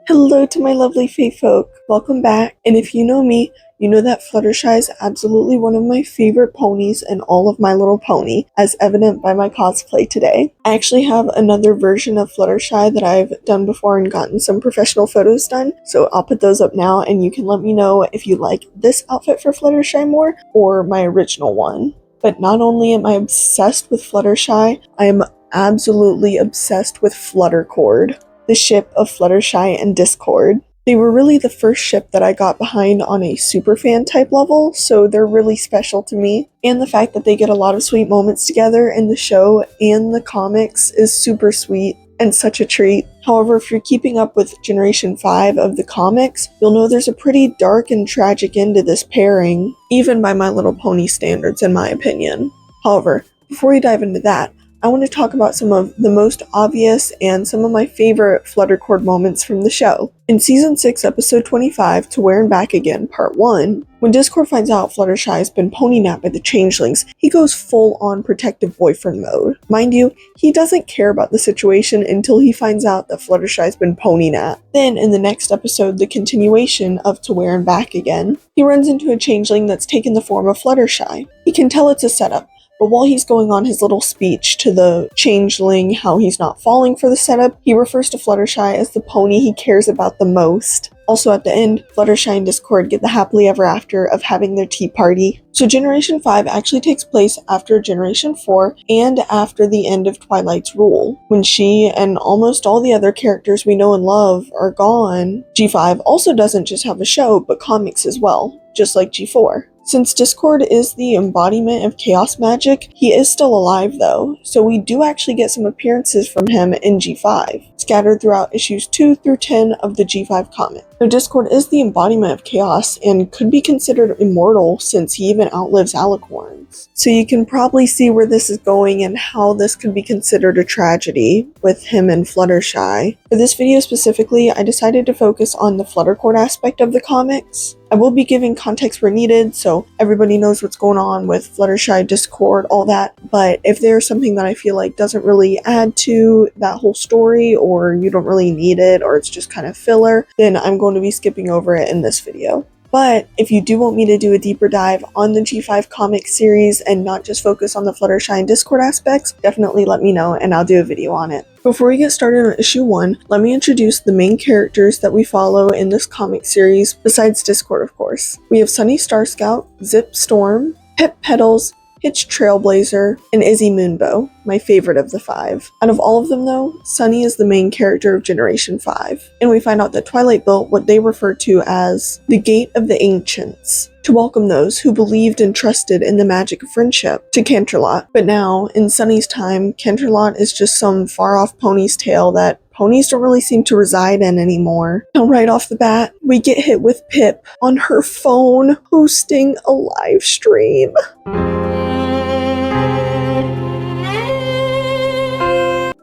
Hello to my lovely faefolk. Welcome back. And if you know me, you know that Fluttershy is absolutely one of my favorite ponies in all of My Little Pony, as evident by my cosplay today. I actually have another version of Fluttershy that I've done before and gotten some professional photos done, so I'll put those up now and you can let me know if you like this outfit for Fluttershy more or my original one. But not only am I obsessed with Fluttershy, I am absolutely obsessed with FLUTTERCORD, the ship of Fluttershy and Discord. They were really the first ship that I got behind on a superfan type level, so they're really special to me. And the fact that they get a lot of sweet moments together in the show and the comics is super sweet and such a treat. However, if you're keeping up with Generation 5 of the comics, you'll know there's a pretty dark and tragic end to this pairing, even by My Little Pony standards in my opinion. However, before we dive into that, I want to talk about some of the most obvious and some of my favorite FLUTTERCORD moments from the show. In Season 6, Episode 25, To Where and Back Again, Part 1, when Discord finds out Fluttershy has been pony-napped by the changelings, he goes full-on protective boyfriend mode. Mind you, he doesn't care about the situation until he finds out that Fluttershy has been pony-napped. Then, in the next episode, the continuation of To Where and Back Again, he runs into a changeling that's taken the form of Fluttershy. He can tell it's a setup, but while he's going on his little speech to the changeling how he's not falling for the setup, he refers to Fluttershy as the pony he cares about the most. Also at the end, Fluttershy and Discord get the happily ever after of having their tea party. So Generation 5 actually takes place after Generation 4 and after the end of Twilight's rule. When she and almost all the other characters we know and love are gone, G5 also doesn't just have a show, but comics as well, just like G4. Since Discord is the embodiment of chaos magic, he is still alive though, so we do actually get some appearances from him in G5, scattered throughout issues 2 through 10 of the G5 comic. Now Discord is the embodiment of chaos and could be considered immortal since he even outlives alicorns. So you can probably see where this is going and how this could be considered a tragedy with him and Fluttershy. For this video specifically, I decided to focus on the FLUTTERCORD aspect of the comics. I will be giving context where needed, so everybody knows what's going on with Fluttershy, Discord, all that, but if there's something that I feel like doesn't really add to that whole story, or you don't really need it, or it's just kind of filler, then I'm going to be skipping over it in this video. But if you do want me to do a deeper dive on the G5 comic series and not just focus on the Fluttershy and Discord aspects, definitely let me know and I'll do a video on it. Before we get started on issue 1, let me introduce the main characters that we follow in this comic series, besides Discord of course. We have Sunny Starscout, Zip Storm, Pip Petals, Hitch Trailblazer, and Izzy Moonbow, my favorite of the 5. Out of all of them though, Sunny is the main character of Generation 5, and we find out that Twilight built what they refer to as the Gate of the Ancients, to welcome those who believed and trusted in the magic of friendship to Canterlot. But now, in Sunny's time, Canterlot is just some far-off pony's tale that ponies don't really seem to reside in anymore. Now right off the bat, we get hit with Pip on her phone hosting a live stream.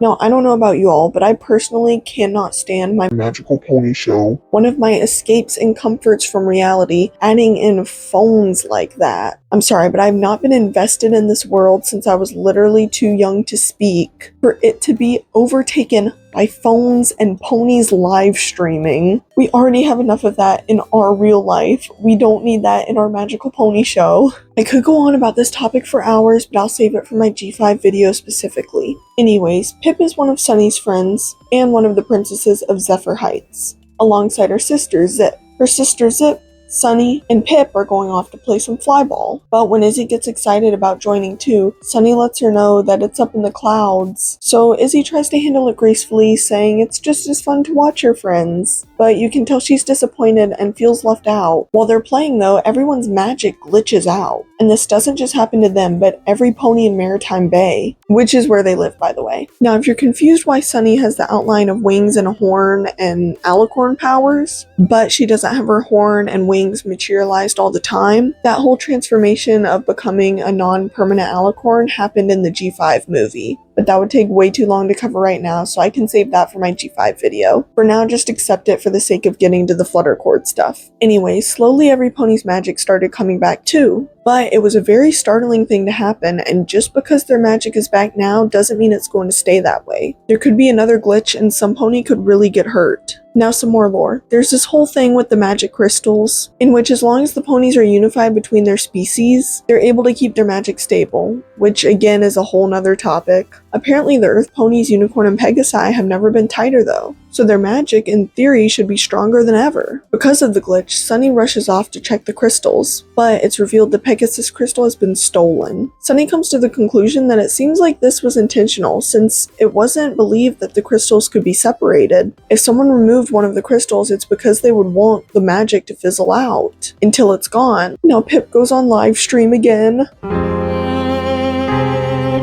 Now, I don't know about you all, but I personally cannot stand my magical pony show. One of my escapes and comforts from reality, adding in phones like that. I'm sorry, but I've not been invested in this world since I was literally too young to speak. For it to be overtaken by phones and ponies live streaming. We already have enough of that in our real life. We don't need that in our magical pony show. I could go on about this topic for hours, but I'll save it for my G5 video specifically. Anyways, Pip is one of Sunny's friends and one of the princesses of Zephyr Heights, alongside her sister Zip. Her sister Zip, Sunny, and Pip are going off to play some flyball, but when Izzy gets excited about joining too, Sunny lets her know that it's up in the clouds. So Izzy tries to handle it gracefully, saying it's just as fun to watch her friends. But you can tell she's disappointed and feels left out. While they're playing though, everyone's magic glitches out. And this doesn't just happen to them, but every pony in Maritime Bay, which is where they live by the way. Now if you're confused why Sunny has the outline of wings and a horn and alicorn powers, but she doesn't have her horn and wings materialized all the time, that whole transformation of becoming a non-permanent alicorn happened in the G5 movie. but that would take way too long to cover right now, so I can save that for my G5 video. For now, just accept it for the sake of getting to the FLUTTERCORD stuff. Anyway, slowly every pony's magic started coming back too, but it was a very startling thing to happen, and just because their magic is back now doesn't mean it's going to stay that way. There could be another glitch and some pony could really get hurt. Now some more lore. There's this whole thing with the magic crystals, in which as long as the ponies are unified between their species, they're able to keep their magic stable, which again is a whole nother topic. Apparently the Earth ponies, Unicorn and Pegasi have never been tighter though, so their magic in theory should be stronger than ever. Because of the glitch, Sunny rushes off to check the crystals, but it's revealed the Pegasus crystal has been stolen. Sunny comes to the conclusion that it seems like this was intentional since it wasn't believed that the crystals could be separated. If someone removed one of the crystals, it's because they would want the magic to fizzle out until it's gone. Now Pip goes on live stream again,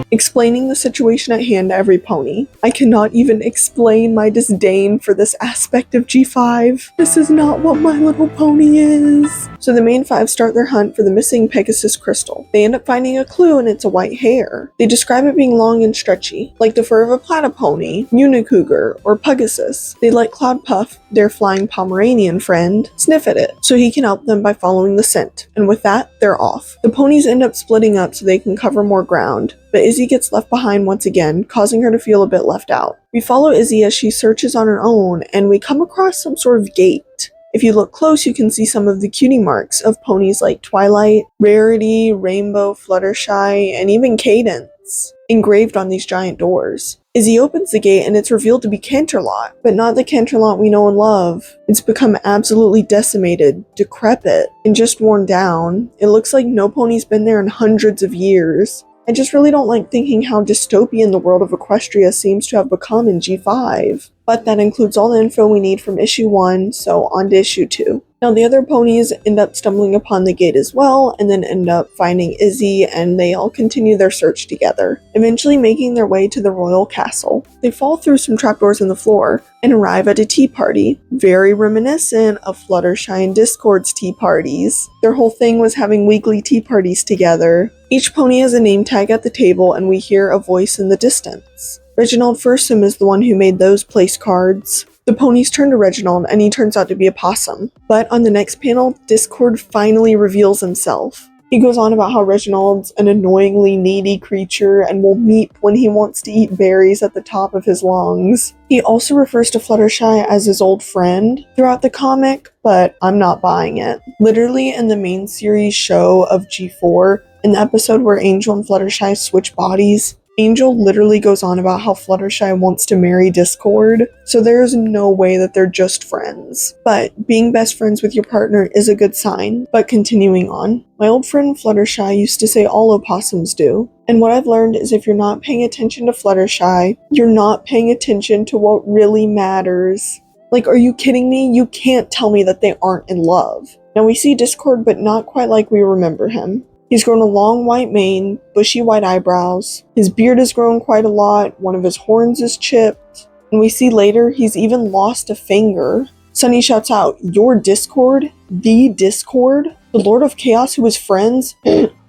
explaining the situation at hand to every pony. I cannot even explain my disdain for this aspect of G5. This is not what My Little Pony is. So the main five start their hunt for the missing Pegasus crystal. They end up finding a clue and it's a white hair. They describe it being long and stretchy, like the fur of a platypony, Unicougar, or Pegasus. They let Cloudpuff, their flying Pomeranian friend, sniff at it, so he can help them by following the scent. And with that, they're off. The ponies end up splitting up so they can cover more ground, but Izzy gets left behind once again, causing her to feel a bit left out. We follow Izzy as she searches on her own, and we come across some sort of gate. If you look close, you can see some of the cutie marks of ponies like Twilight, Rarity, Rainbow, Fluttershy, and even Cadence engraved on these giant doors. Izzy opens the gate and it's revealed to be Canterlot, but not the Canterlot we know and love. It's become absolutely decimated, decrepit, and just worn down. It looks like no pony's been there in hundreds of years. I just really don't like thinking how dystopian the world of Equestria seems to have become in G5. But that includes all the info we need from issue 1, so on to issue 2. Now the other ponies end up stumbling upon the gate as well, and then end up finding Izzy, and they all continue their search together, eventually making their way to the royal castle. They fall through some trapdoors in the floor, and arrive at a tea party, very reminiscent of Fluttershy and Discord's tea parties. Their whole thing was having weekly tea parties together. Each pony has a name tag at the table, and we hear a voice in the distance. Reginald Fursum is the one who made those place cards. The ponies turn to Reginald, and he turns out to be a possum. But on the next panel, Discord finally reveals himself. He goes on about how Reginald's an annoyingly needy creature and will meep when he wants to eat berries at the top of his lungs. He also refers to Fluttershy as his old friend throughout the comic, but I'm not buying it. Literally in the main series show of G4, in the episode where Angel and Fluttershy switch bodies, Angel literally goes on about how Fluttershy wants to marry Discord, so there is no way that they're just friends. But being best friends with your partner is a good sign. But continuing on, my old friend Fluttershy used to say all opossums do. And what I've learned is if you're not paying attention to Fluttershy, you're not paying attention to what really matters. Like, are you kidding me? You can't tell me that they aren't in love. Now we see Discord, but not quite like we remember him. He's grown a long white mane, bushy white eyebrows, his beard has grown quite a lot, one of his horns is chipped, and we see later he's even lost a finger. Sunny shouts out, "Your Discord? The Discord? The Lord of Chaos who was friends?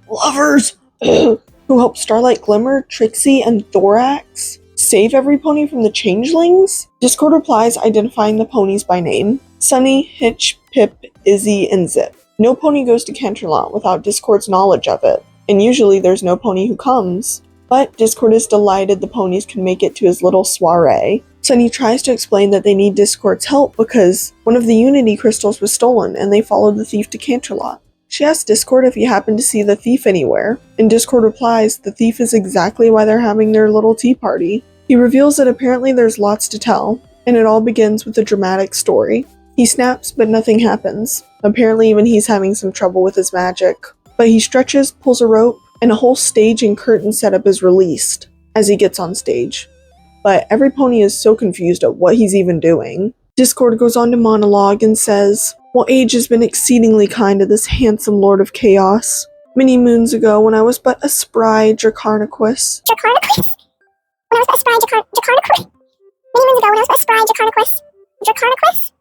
Lovers! Who helped Starlight Glimmer, Trixie, and Thorax save every pony from the changelings?" Discord replies, identifying the ponies by name. Sunny, Hitch, Pip, Izzy, and Zip. No pony goes to Canterlot without Discord's knowledge of it, and usually there's no pony who comes. But Discord is delighted the ponies can make it to his little soiree. Sunny tries to explain that they need Discord's help because one of the Unity crystals was stolen and they followed the thief to Canterlot. She asks Discord if he happened to see the thief anywhere, and Discord replies the thief is exactly why they're having their little tea party. He reveals that apparently there's lots to tell, and it all begins with a dramatic story. He snaps, but nothing happens. Apparently even he's having some trouble with his magic. But he stretches, pulls a rope, and a whole stage and curtain setup is released as he gets on stage. But every pony is so confused at what he's even doing. Discord goes on to monologue and says, "Well, age has been exceedingly kind to this handsome Lord of Chaos. Many moons ago, when I was but a spry Dracarnaquus." Dracarnaquus? When I was but a spry Dracarnaquus? Many moons ago, when I was but a spry Dracarnaquus? Dracarnaquus?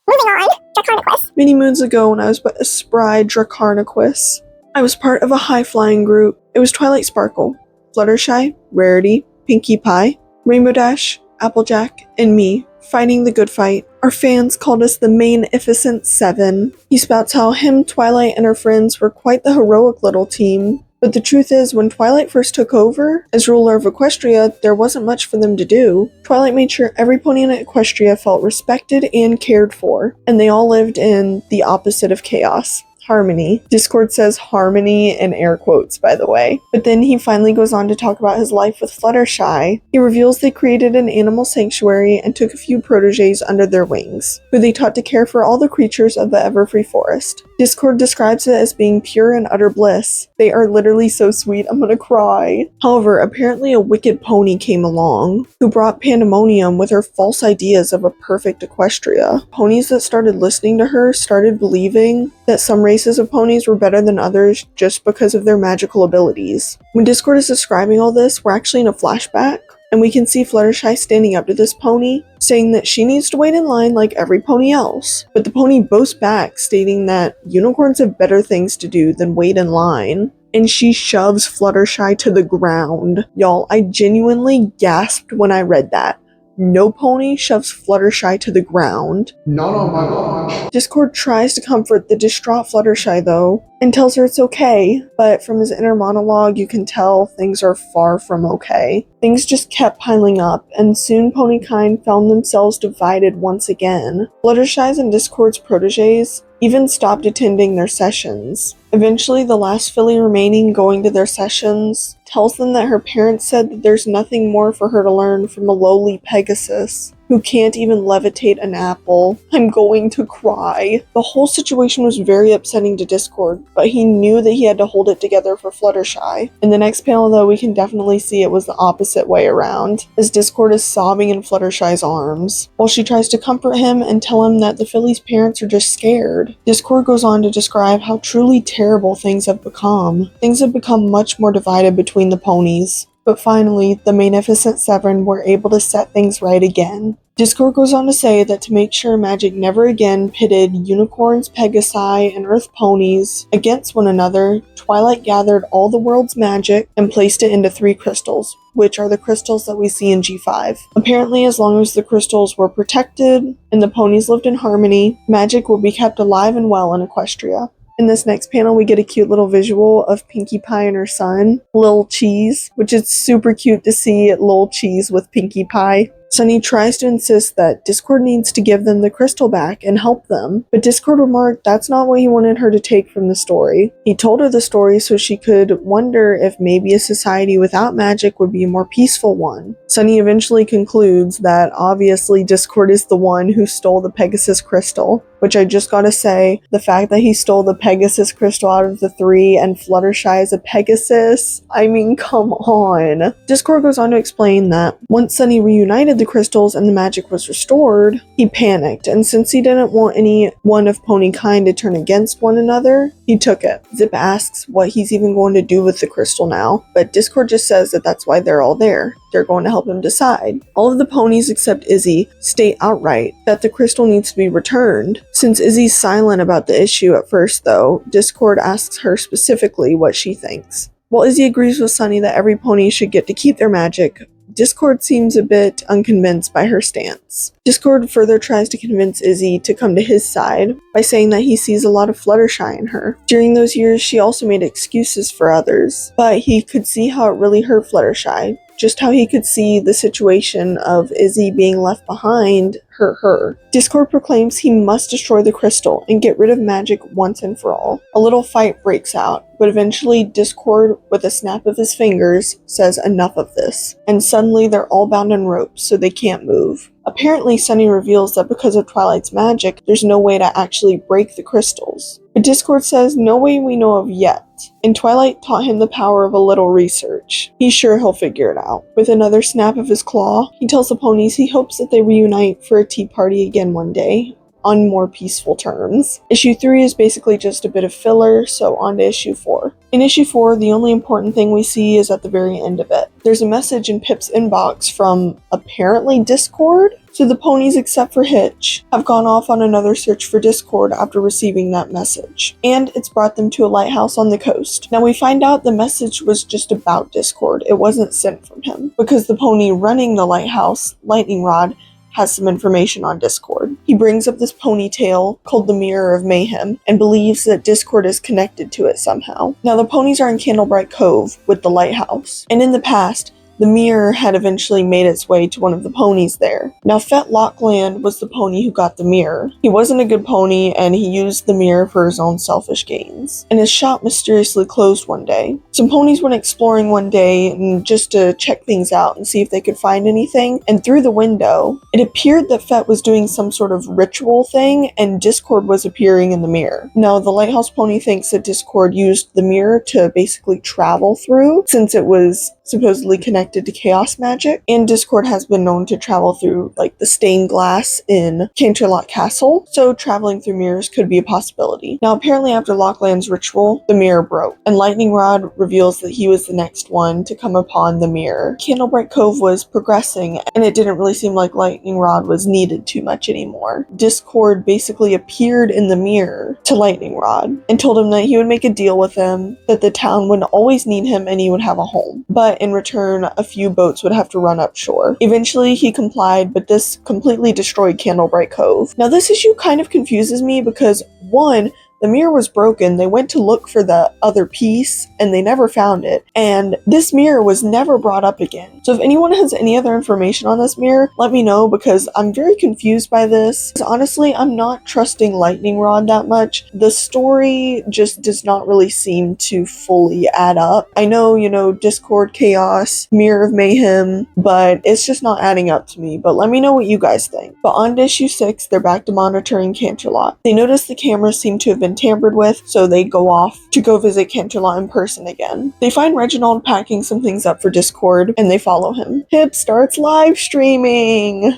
Moving on, Dracarnaquus. Many moons ago, when I was but a spry Dracarnaquus, I was part of a high-flying group. It was Twilight Sparkle. Fluttershy, Rarity, Pinkie Pie, Rainbow Dash, Applejack, and me, fighting the good fight. Our fans called us the Magnificent Seven. He spouts how him, Twilight, and her friends were quite the heroic little team. But the truth is, when Twilight first took over as ruler of Equestria, there wasn't much for them to do. Twilight made sure every pony in Equestria felt respected and cared for, and they all lived in the opposite of chaos. Harmony. Discord says harmony in air quotes, by the way. But then he finally goes on to talk about his life with Fluttershy. He reveals they created an animal sanctuary and took a few proteges under their wings, who they taught to care for all the creatures of the Everfree Forest. Discord describes it as being pure and utter bliss. They are literally so sweet, I'm gonna cry. However, apparently a wicked pony came along, who brought pandemonium with her false ideas of a perfect Equestria. Ponies that started listening to her started believing that some races of ponies were better than others just because of their magical abilities. When Discord is describing all this, we're actually in a flashback, and we can see Fluttershy standing up to this pony, saying that she needs to wait in line like every pony else. But the pony boasts back, stating that unicorns have better things to do than wait in line. And she shoves Fluttershy to the ground. Y'all, I genuinely gasped when I read that. No pony shoves Fluttershy to the ground. Not on my watch. Discord tries to comfort the distraught Fluttershy though, and tells her it's okay, but from his inner monologue you can tell things are far from okay. Things just kept piling up, and soon ponykind found themselves divided once again. Fluttershy's and Discord's proteges even stopped attending their sessions. Eventually, the last filly remaining going to their sessions tells them that her parents said that there's nothing more for her to learn from a lowly Pegasus, who can't even levitate an apple. I'm going to cry. The whole situation was very upsetting to Discord, but he knew that he had to hold it together for Fluttershy. In the next panel though, we can definitely see it was the opposite way around, as Discord is sobbing in Fluttershy's arms, while she tries to comfort him and tell him that the filly's parents are just scared. Discord goes on to describe how truly terrible things have become. Things have become much more divided between the ponies. But finally, the Magnificent Seven were able to set things right again. Discord goes on to say that to make sure magic never again pitted unicorns, pegasi, and earth ponies against one another, Twilight gathered all the world's magic and placed it into 3 crystals, which are the crystals that we see in G5. Apparently, as long as the crystals were protected and the ponies lived in harmony, magic will be kept alive and well in Equestria. In this next panel, we get a cute little visual of Pinkie Pie and her son, Lil Cheese, which is super cute to see Lil Cheese with Pinkie Pie. Sunny tries to insist that Discord needs to give them the crystal back and help them, but Discord remarked that's not what he wanted her to take from the story. He told her the story so she could wonder if maybe a society without magic would be a more peaceful one. Sunny eventually concludes that obviously Discord is the one who stole the Pegasus crystal, which I just gotta say, the fact that he stole the Pegasus crystal out of the 3 and Fluttershy is a Pegasus, I mean, come on. Discord goes on to explain that once Sunny reunited the crystals and the magic was restored, he panicked, and since he didn't want any one of ponykind to turn against one another, he took it. Zip asks what he's even going to do with the crystal now, but Discord just says that that's why they're all there. They're going to help him decide. All of the ponies except Izzy state outright that the crystal needs to be returned. Since Izzy's silent about the issue at first though, Discord asks her specifically what she thinks. While Izzy agrees with Sunny that every pony should get to keep their magic, Discord seems a bit unconvinced by her stance. Discord further tries to convince Izzy to come to his side by saying that he sees a lot of Fluttershy in her. During those years, she also made excuses for others, but he could see how it really hurt Fluttershy. Just how he could see the situation of Izzy being left behind hurt her. Discord proclaims he must destroy the crystal and get rid of magic once and for all. A little fight breaks out, but eventually Discord, with a snap of his fingers, says enough of this, and suddenly they're all bound in ropes so they can't move. Apparently, Sunny reveals that because of Twilight's magic, there's no way to actually break the crystals. But Discord says no way we know of yet, and Twilight taught him the power of a little research. He's sure he'll figure it out. With another snap of his claw, he tells the ponies he hopes that they reunite for a tea party again one day, on more peaceful terms. Issue 3 is basically just a bit of filler, so on to issue 4. In issue 4, the only important thing we see is at the very end of it. There's a message in Pip's inbox from apparently Discord. So the ponies, except for Hitch, have gone off on another search for Discord after receiving that message. And it's brought them to a lighthouse on the coast. Now we find out the message was just about Discord. It wasn't sent from him, because the pony running the lighthouse, Lightning Rod, has some information on Discord. He brings up this ponytail called the Mirror of Mayhem and believes that Discord is connected to it somehow. Now the ponies are in Candlebright Cove with the lighthouse, and in the past, the mirror had eventually made its way to one of the ponies there. Now, Fetlockland was the pony who got the mirror. He wasn't a good pony, and he used the mirror for his own selfish gains. And his shop mysteriously closed one day. Some ponies went exploring one day and just to check things out and see if they could find anything, and through the window, it appeared that Fet was doing some sort of ritual thing, and Discord was appearing in the mirror. Now, the lighthouse pony thinks that Discord used the mirror to basically travel through, since it was supposedly connected to chaos magic, and Discord has been known to travel through like the stained glass in Canterlot Castle, so traveling through mirrors could be a possibility. Now apparently after Lockland's ritual, the mirror broke, and Lightning Rod reveals that he was the next one to come upon the mirror. Candlebright Cove was progressing, and it didn't really seem like Lightning Rod was needed too much anymore. Discord basically appeared in the mirror to Lightning Rod and told him that he would make a deal with him, that the town would always need him and he would have a home. But in return, a few boats would have to run up shore. Eventually, he complied, but this completely destroyed Candlebright Cove. Now, this issue kind of confuses me because, one, the mirror was broken. They went to look for the other piece and they never found it. And this mirror was never brought up again. So if anyone has any other information on this mirror, let me know because I'm very confused by this. Honestly, I'm not trusting Lightning Rod that much. The story just does not really seem to fully add up. I know, Discord Chaos, Mirror of Mayhem, but it's just not adding up to me. But let me know what you guys think. But on to issue 6, they're back to monitoring Canterlot. They notice the cameras seem to have been tampered with, so they go off to go visit Canterlot in person again. They find Reginald packing some things up for Discord, and they follow him. Pip starts live streaming!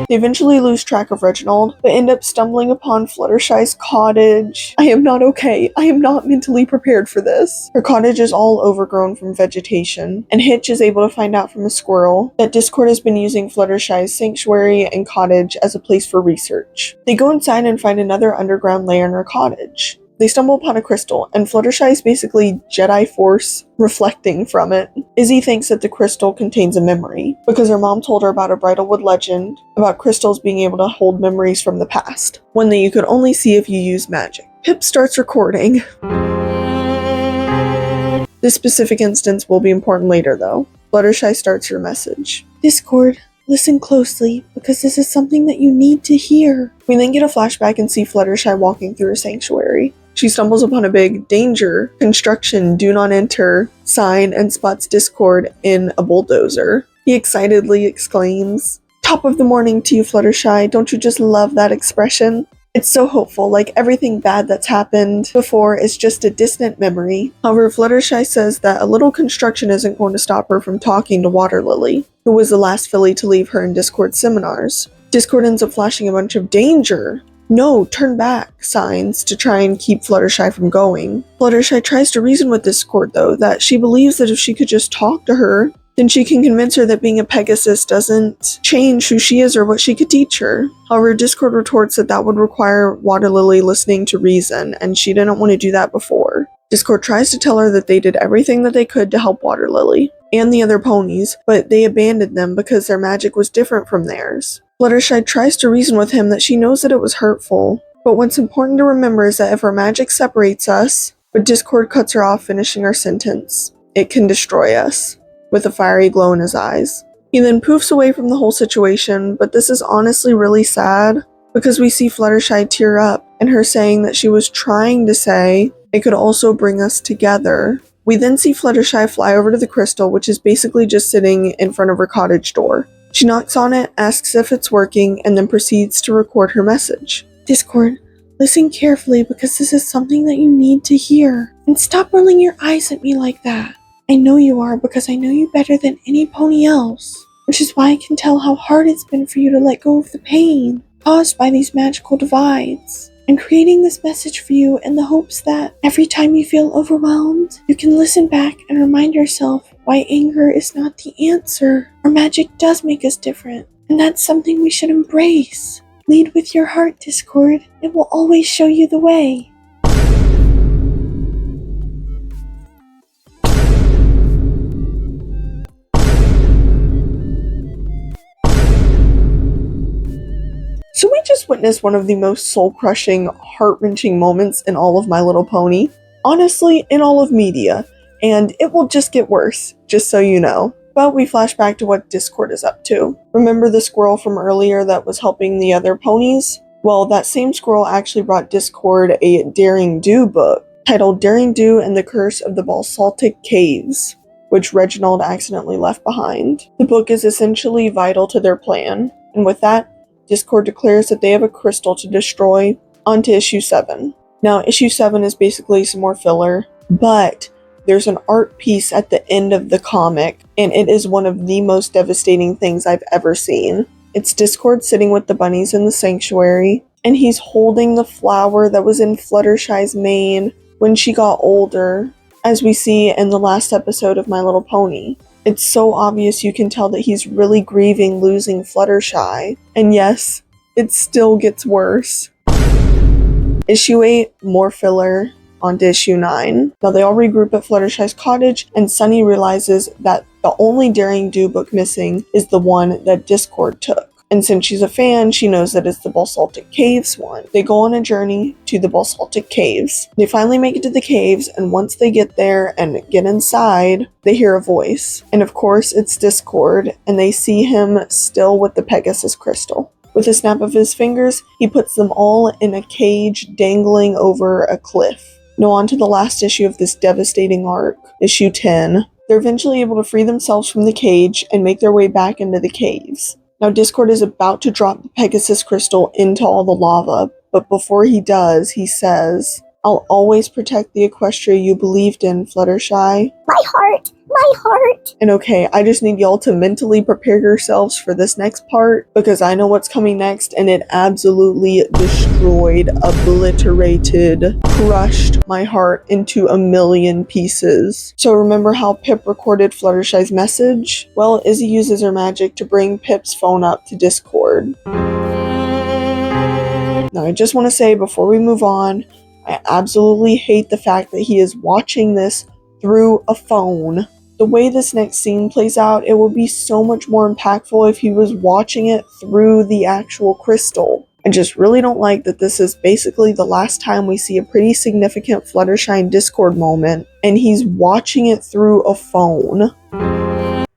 They eventually lose track of Reginald, but end up stumbling upon Fluttershy's cottage. I am not okay. I am not mentally prepared for this. Her cottage is all overgrown from vegetation, and Hitch is able to find out from a squirrel that Discord has been using Fluttershy's sanctuary and cottage as a place for research. They go inside and find another underground lair in her cottage. They stumble upon a crystal, and Fluttershy is basically Jedi Force reflecting from it. Izzy thinks that the crystal contains a memory, because her mom told her about a Bridalwood legend about crystals being able to hold memories from the past, one that you could only see if you use magic. Pip starts recording. This specific instance will be important later, though. Fluttershy starts her message. Discord, listen closely, because this is something that you need to hear. We then get a flashback and see Fluttershy walking through a sanctuary. She stumbles upon a big danger, construction, do not enter sign and spots Discord in a bulldozer. He excitedly exclaims, "Top of the morning to you, Fluttershy. Don't you just love that expression?" It's so hopeful, like everything bad that's happened before is just a distant memory. However, Fluttershy says that a little construction isn't going to stop her from talking to Water Lily, who was the last filly to leave her in Discord seminars. Discord ends up flashing a bunch of danger, no, turn back signs to try and keep Fluttershy from going. Fluttershy tries to reason with Discord though, that she believes that if she could just talk to her, then she can convince her that being a Pegasus doesn't change who she is or what she could teach her. However, Discord retorts that that would require Water Lily listening to reason, and she didn't want to do that before. Discord tries to tell her that they did everything that they could to help Water Lily and the other ponies, but they abandoned them because their magic was different from theirs. Fluttershy tries to reason with him that she knows that it was hurtful, but what's important to remember is that if our magic separates us, but Discord cuts her off finishing her sentence, it can destroy us, with a fiery glow in his eyes. He then poofs away from the whole situation, but this is honestly really sad, because we see Fluttershy tear up, and her saying that she was trying to say, it could also bring us together. We then see Fluttershy fly over to the crystal, which is basically just sitting in front of her cottage door. She knocks on it, asks if it's working, and then proceeds to record her message. Discord, listen carefully because this is something that you need to hear. And stop rolling your eyes at me like that. I know you are because I know you better than any pony else. which is why I can tell how hard it's been for you to let go of the pain caused by these magical divides. I'm creating this message for you in the hopes that every time you feel overwhelmed, you can listen back and remind yourself why anger is not the answer. Our magic does make us different, and that's something we should embrace. Lead with your heart, Discord. It will always show you the way. So we just witnessed one of the most soul-crushing, heart-wrenching moments in all of My Little Pony. Honestly, in all of media. And it will just get worse, just so you know. But we flash back to what Discord is up to. Remember the squirrel from earlier that was helping the other ponies? Well, that same squirrel actually brought Discord a Daring Do book titled Daring Do and the Curse of the Basaltic Caves, which Reginald accidentally left behind. The book is essentially vital to their plan, and with that, Discord declares that they have a crystal to destroy. On to issue 7. Now, issue 7 is basically some more filler, but there's an art piece at the end of the comic, and it is one of the most devastating things I've ever seen. It's Discord sitting with the bunnies in the sanctuary, and he's holding the flower that was in Fluttershy's mane when she got older, as we see in the last episode of My Little Pony. It's so obvious you can tell that he's really grieving losing Fluttershy. And yes, it still gets worse. Issue 8, more filler. On to issue 9. Now they all regroup at Fluttershy's cottage, and Sunny realizes that the only Daring Do book missing is the one that Discord took. And since she's a fan, she knows that it's the Basaltic Caves one. They go on a journey to the Basaltic Caves. They finally make it to the caves, and once they get there and get inside, they hear a voice. And of course, it's Discord, and they see him still with the Pegasus crystal. With a snap of his fingers, he puts them all in a cage dangling over a cliff. Now on to the last issue of this devastating arc, issue 10. They're eventually able to free themselves from the cage and make their way back into the caves. Now Discord is about to drop the Pegasus crystal into all the lava, but before he does, he says, "I'll always protect the Equestria you believed in, Fluttershy." My heart! My heart! And okay, I just need y'all to mentally prepare yourselves for this next part, because I know what's coming next, and it absolutely destroyed, obliterated, crushed my heart into a million pieces. So remember how Pip recorded Fluttershy's message? Well, Izzy uses her magic to bring Pip's phone up to Discord. Now, I just want to say before we move on, I absolutely hate the fact that he is watching this through a phone. The way this next scene plays out, it would be so much more impactful if he was watching it through the actual crystal. I just really don't like that this is basically the last time we see a pretty significant Fluttershy and Discord moment, and he's watching it through a phone.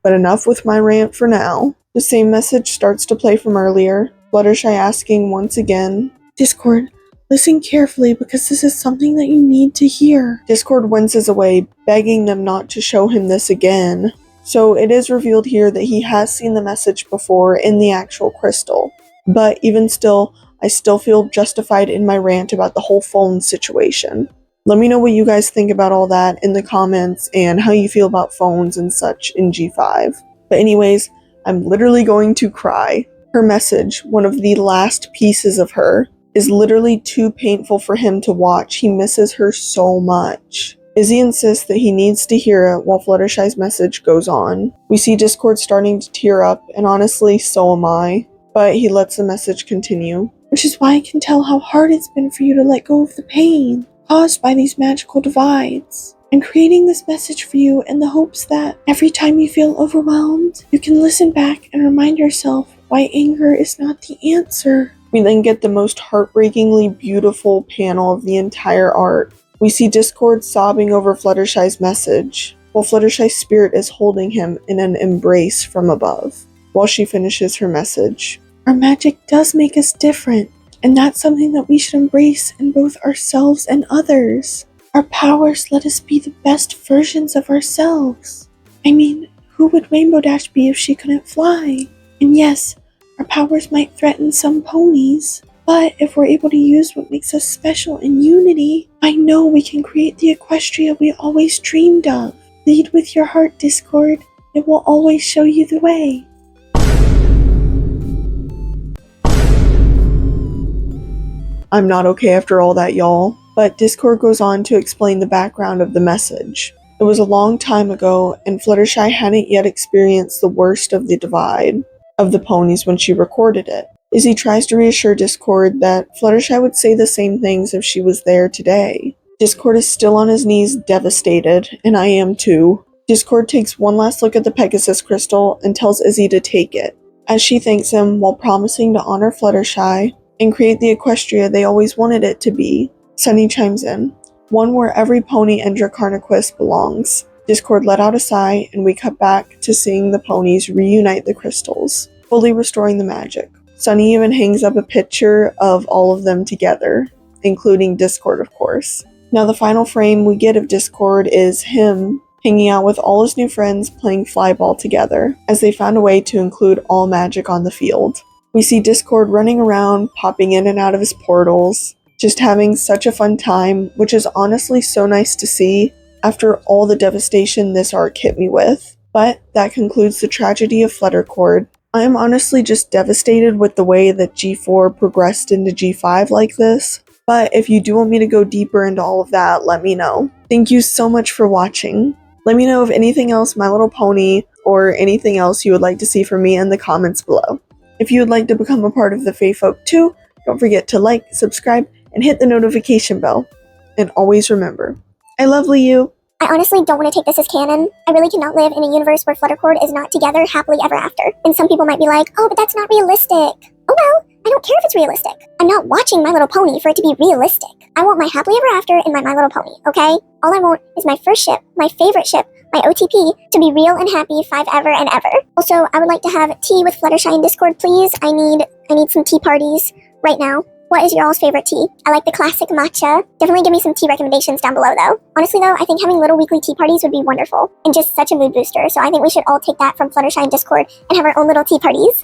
But enough with my rant for now. The same message starts to play from earlier, Fluttershy asking once again, "Discord, listen carefully because this is something that you need to hear." Discord winces away, begging them not to show him this again. So it is revealed here that he has seen the message before in the actual crystal. But even still, I still feel justified in my rant about the whole phone situation. Let me know what you guys think about all that in the comments and how you feel about phones and such in G5. But anyways, I'm literally going to cry. Her message, one of the last pieces of her, is literally too painful for him to watch. He misses her so much. Izzy insists that he needs to hear it while Fluttershy's message goes on. We see Discord starting to tear up, and honestly, so am I. But he lets the message continue. Which is why I can tell how hard it's been for you to let go of the pain caused by these magical divides. I'm creating this message for you in the hopes that every time you feel overwhelmed, you can listen back and remind yourself why anger is not the answer. We then get the most heartbreakingly beautiful panel of the entire art. We see Discord sobbing over Fluttershy's message, while Fluttershy's spirit is holding him in an embrace from above, while she finishes her message. Our magic does make us different, and that's something that we should embrace in both ourselves and others. Our powers let us be the best versions of ourselves. I mean, who would Rainbow Dash be if she couldn't fly? And yes, our powers might threaten some ponies, but if we're able to use what makes us special in unity, I know we can create the Equestria we always dreamed of. Lead with your heart, Discord. It will always show you the way. I'm not okay after all that, y'all. But Discord goes on to explain the background of the message. It was a long time ago, and Fluttershy hadn't yet experienced the worst of the divide of the ponies when she recorded it. Izzy tries to reassure Discord that Fluttershy would say the same things if she was there today. Discord is still on his knees, devastated, and I am too. Discord takes one last look at the Pegasus crystal and tells Izzy to take it, as she thanks him while promising to honor Fluttershy and create the Equestria they always wanted it to be. Sunny chimes in, one where every pony and Dracarnequus belongs. Discord let out a sigh, and we cut back to seeing the ponies reunite the crystals, fully restoring the magic. Sunny even hangs up a picture of all of them together, including Discord, of course. Now the final frame we get of Discord is him hanging out with all his new friends playing flyball together, as they found a way to include all magic on the field. We see Discord running around, popping in and out of his portals, just having such a fun time, which is honestly so nice to see after all the devastation this arc hit me with. But that concludes the tragedy of Fluttercord. I am honestly just devastated with the way that G4 progressed into G5 like this, but if you do want me to go deeper into all of that, let me know. Thank you so much for watching. Let me know if anything else My Little Pony or anything else you would like to see from me in the comments below. If you would like to become a part of the faefolk too, don't forget to like, subscribe, and hit the notification bell. And always remember, I lovely you. I honestly don't want to take this as canon. I really cannot live in a universe where Fluttercord is not together happily ever after. And some people might be like, oh, but that's not realistic. Oh well, I don't care if it's realistic. I'm not watching My Little Pony for it to be realistic. I want my happily ever after in my Little Pony, okay? All I want is my first ship, my favorite ship, my OTP, to be real and happy fiveever and ever. Also, I would like to have tea with Fluttershy in Discord, please. I need some tea parties right now. What is your all's favorite tea? I like the classic matcha. Definitely give me some tea recommendations down below though. Honestly though, I think having little weekly tea parties would be wonderful and just such a mood booster. So I think we should all take that from Fluttershy in Discord and have our own little tea parties.